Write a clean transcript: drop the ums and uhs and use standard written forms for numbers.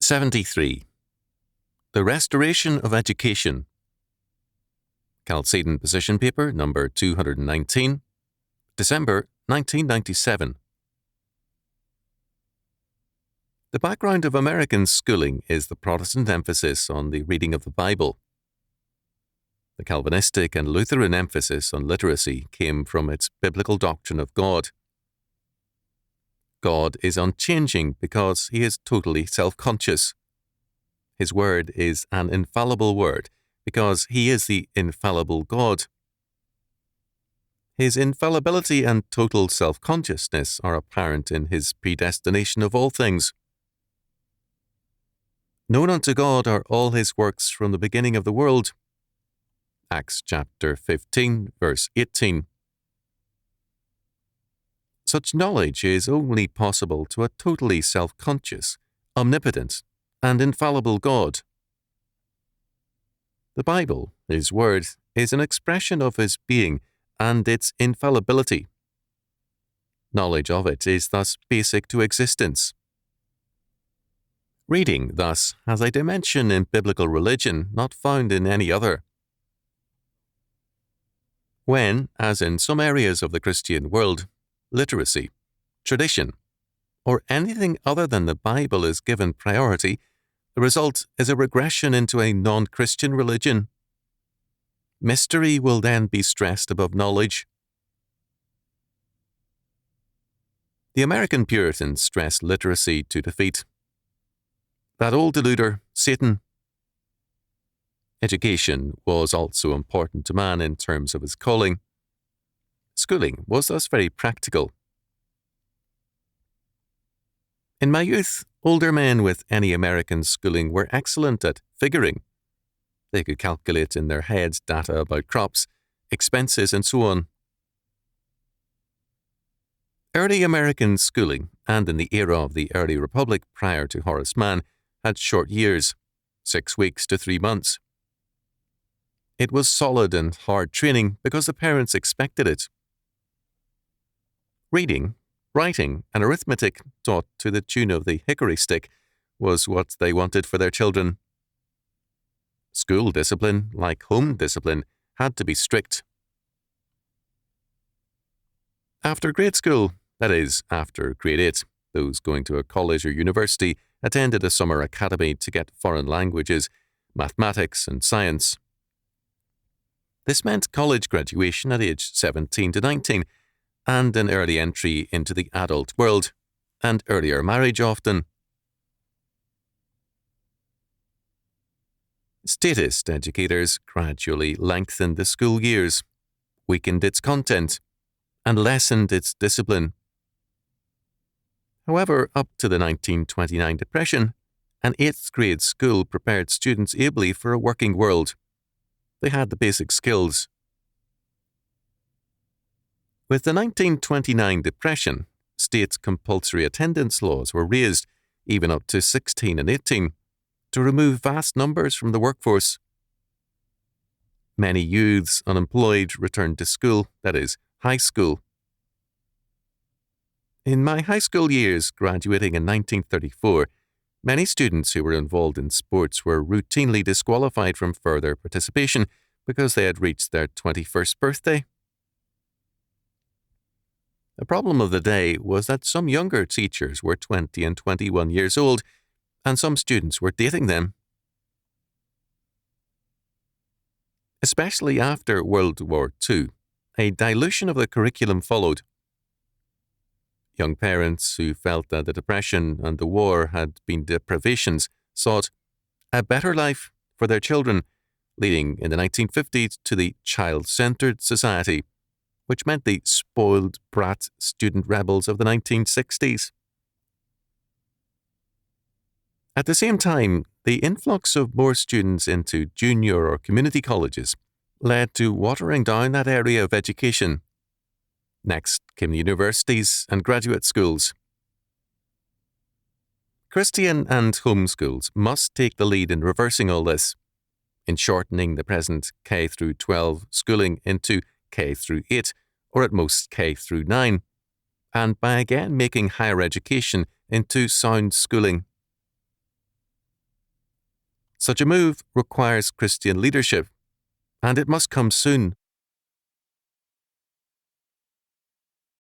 73. The Restoration of Education. Chalcedon Position Paper, number 219, December 1997. The background of American schooling is the Protestant emphasis on the reading of the Bible. The Calvinistic and Lutheran emphasis on literacy came from its biblical doctrine of God. God is unchanging because he is totally self-conscious. His word is an infallible word because he is the infallible God. His infallibility and total self-consciousness are apparent in his predestination of all things. Known unto God are all his works from the beginning of the world. Acts chapter 15, verse 18. Such knowledge is only possible to a totally self-conscious, omnipotent, and infallible God. The Bible, his word, is an expression of his being and its infallibility. Knowledge of it is thus basic to existence. Reading, thus, has a dimension in biblical religion not found in any other. When, as in some areas of the Christian world, literacy, tradition, or anything other than the Bible is given priority, the result is a regression into a non-Christian religion. Mystery will then be stressed above knowledge. The American Puritans stressed literacy to defeat that old deluder, Satan. Education was also important to man in terms of his calling. Schooling was thus very practical. In my youth, older men with any American schooling were excellent at figuring. They could calculate in their heads data about crops, expenses, and so on. Early American schooling, and in the era of the early Republic prior to Horace Mann, had short years, 6 weeks to 3 months. It was solid and hard training because the parents expected it. Reading, writing, and arithmetic taught to the tune of the hickory stick was what they wanted for their children. School discipline, like home discipline, had to be strict. After grade school, that is, after grade 8, those going to a college or university attended a summer academy to get foreign languages, mathematics, and science. This meant college graduation at age 17 to 19, and an early entry into the adult world, and earlier marriage often. Statist educators gradually lengthened the school years, weakened its content, and lessened its discipline. However, up to the 1929 Depression, an 8th grade school prepared students ably for a working world. They had the basic skills. With the 1929 Depression, state compulsory attendance laws were raised, even up to 16 and 18, to remove vast numbers from the workforce. Many youths unemployed returned to school, that is, high school. In my high school years, graduating in 1934, many students who were involved in sports were routinely disqualified from further participation because they had reached their 21st birthday. The problem of the day was that some younger teachers were 20 and 21 years old, and some students were dating them. Especially after World War II, a dilution of the curriculum followed. Young parents who felt that the Depression and the war had been deprivations sought a better life for their children, leading in the 1950s to the child-centered society, which meant the spoiled brat student rebels of the 1960s. At the same time, the influx of more students into junior or community colleges led to watering down that area of education. Next came the universities and graduate schools. Christian and home schools must take the lead in reversing all this, in shortening the present K through 12 schooling into K through 8, or at most K through 9, and by again making higher education into sound schooling. Such a move requires Christian leadership, and it must come soon.